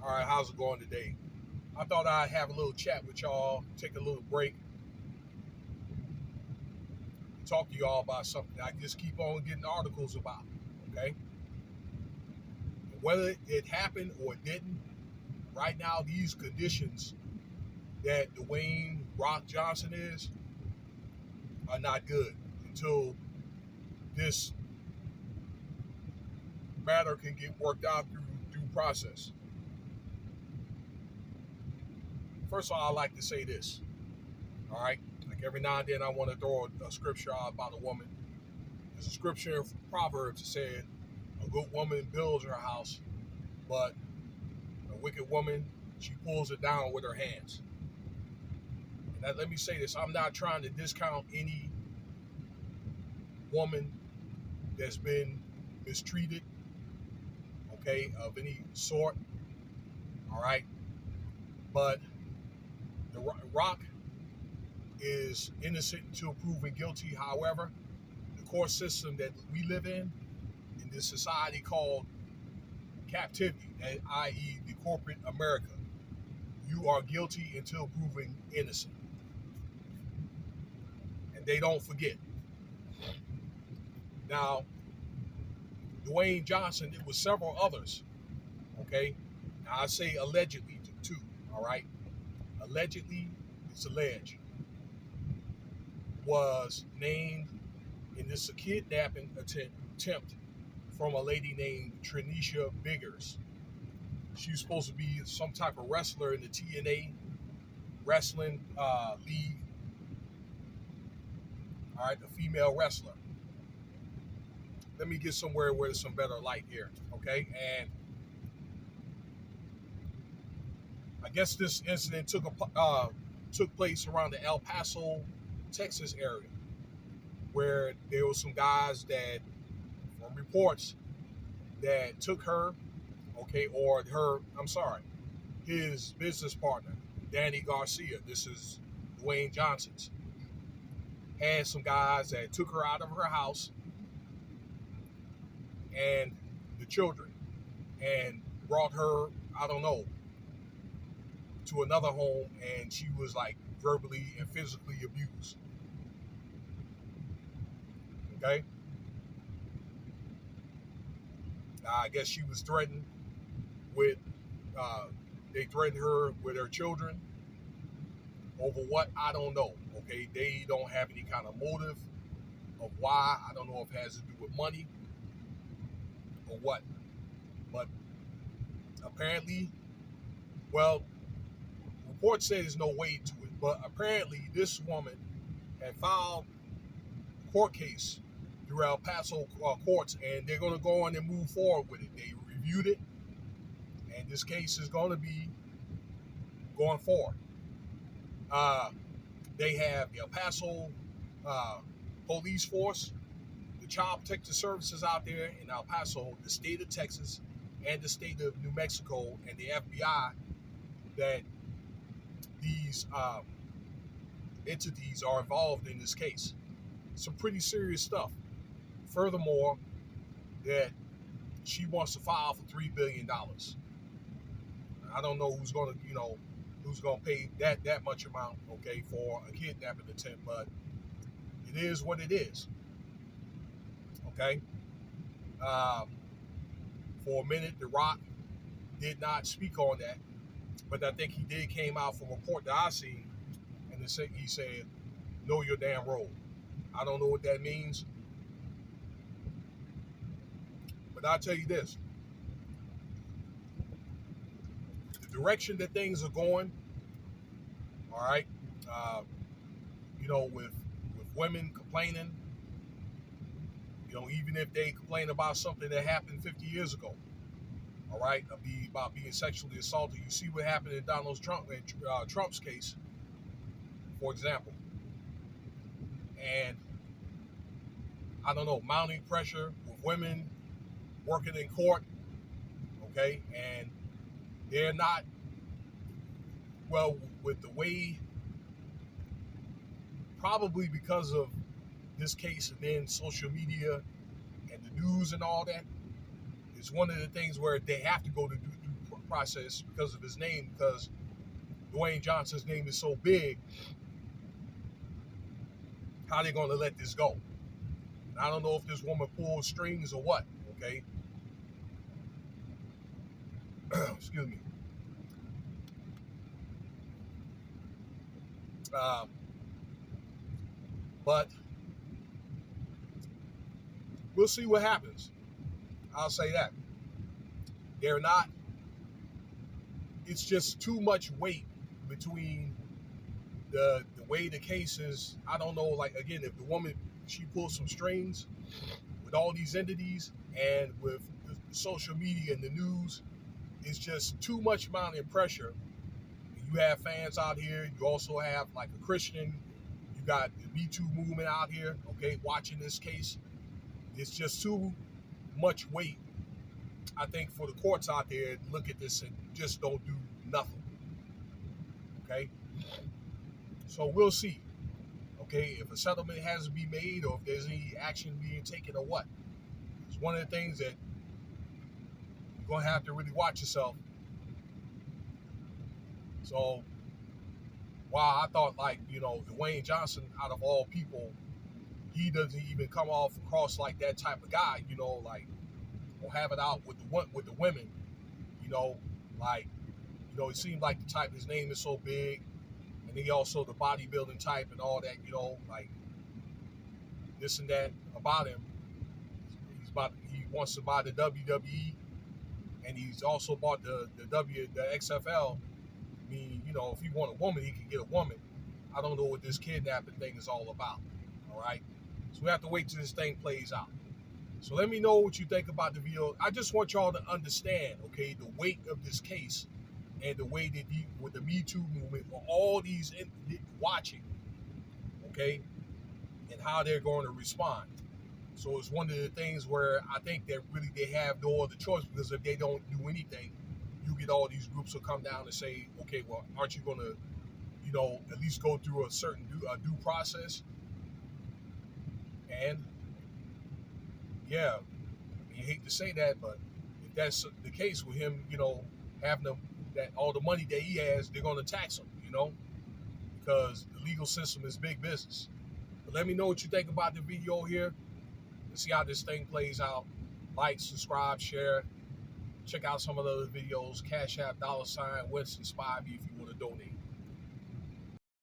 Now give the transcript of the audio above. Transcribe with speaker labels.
Speaker 1: All right, how's it going today? I thought I'd have a little chat with y'all, take a little break, talk to y'all about something I just keep on getting articles about, okay? Whether it happened or it didn't, right now, these conditions that Dwayne Rock Johnson is are not good until this matter can get worked out through due process. First of all, I like to say this, all right? Like every now and then, I want to throw a scripture out about a woman. There's a scripture in Proverbs that said, a good woman builds her house, but a wicked woman, she pulls it down with her hands. And that, let me say this, I'm not trying to discount any woman that's been mistreated, okay, of any sort, all right? But the Rock is innocent until proven guilty. However, the court system that we live in this society called captivity, i.e. the corporate America, you are guilty until proven innocent. And they don't forget. Now, Dwayne Johnson, it was several others, okay? Now, I say allegedly too, all right? Allegedly, it's alleged, was named in this kidnapping attempt from a lady named Trinisha Biggers. She was supposed to be some type of wrestler in the TNA wrestling league. All right, a female wrestler. Let me get somewhere where there's some better light here, okay? And I guess this incident took place around the El Paso, Texas area, where there were some guys that, from reports, that took her, okay, or his business partner, Danny Garcia, this is Dwayne Johnson's, had some guys that took her out of her house and the children and brought her, I don't know, to another home, and she was like verbally and physically abused. Okay? I guess she was threatened with, they threatened her with her children. Over what? I don't know. Okay? They don't have any kind of motive of why. I don't know if it has to do with money or what. But apparently, well, reports say there's no weight to it, but apparently this woman had filed a court case through El Paso courts, and they're going to go on and move forward with it. They reviewed it, and this case is going to be going forward. They have the El Paso police force, the Child Protective Services out there in El Paso, the state of Texas, and the state of New Mexico, and the FBI, that these entities are involved in this case. Some pretty serious stuff. Furthermore, that she wants to file for $3 billion. I don't know who's going to pay that much amount, okay, for a kidnapping attempt, but it is what it is. Okay? For a minute, The Rock did not speak on that, but I think he came out from a report that I seen, and he said, know your damn role. I don't know what that means, but I'll tell you this. The direction that things are going, all right, with women complaining, even if they complain about something that happened 50 years ago, all right, about being sexually assaulted. You see what happened in Donald Trump's case, for example. And I don't know, mounting pressure with women working in court, okay, and they're not, well, with the way, probably because of this case and then social media and the news and all that, it's one of the things where they have to go to process because of his name, because Dwayne Johnson's name is so big. How they going to let this go? And I don't know if this woman pulled strings or what. Okay, excuse me. Um, but we'll see what happens. I'll say that. They're not, it's just too much weight between the way the case is. I don't know, like, again, if the woman, she pulls some strings with all these entities and with the social media and the news, it's just too much amount of pressure. You have fans out here. You also have like a Christian. You got the Me Too movement out here, okay, watching this case. It's just too much weight, I think, for the courts out there to look at this and just don't do nothing. Okay? So we'll see. Okay, if a settlement has to be made or if there's any action being taken or what. It's one of the things that you're going to have to really watch yourself. So while I thought, like, Dwayne Johnson, out of all people, he doesn't even come off across like that type of guy, like, or have it out with the women, like, it seemed like the type, his name is so big, and he also the bodybuilding type and all that, like this and that about him. He wants to buy the WWE, and he's also bought the XFL. I mean, if he want a woman, he can get a woman. I don't know what this kidnapping thing is all about. All right, so we have to wait till this thing plays out. So let me know what you think about the video. I just want y'all to understand, okay, the weight of this case and the way that with the Me Too movement, for all these watching, okay, and how they're going to respond. So it's one of the things where I think that really they have no other choice, because if they don't do anything, you get all these groups will come down and say, okay, well, aren't you going to, at least go through a certain due process? And yeah, you hate to say that, but if that's the case with him, having that all the money that he has, they're going to tax him, because the legal system is big business. But let me know what you think about the video here. Let's see how this thing plays out. Like, subscribe, share. Check out some of the other videos. Cash App, $, Winston Spivey if you want to donate.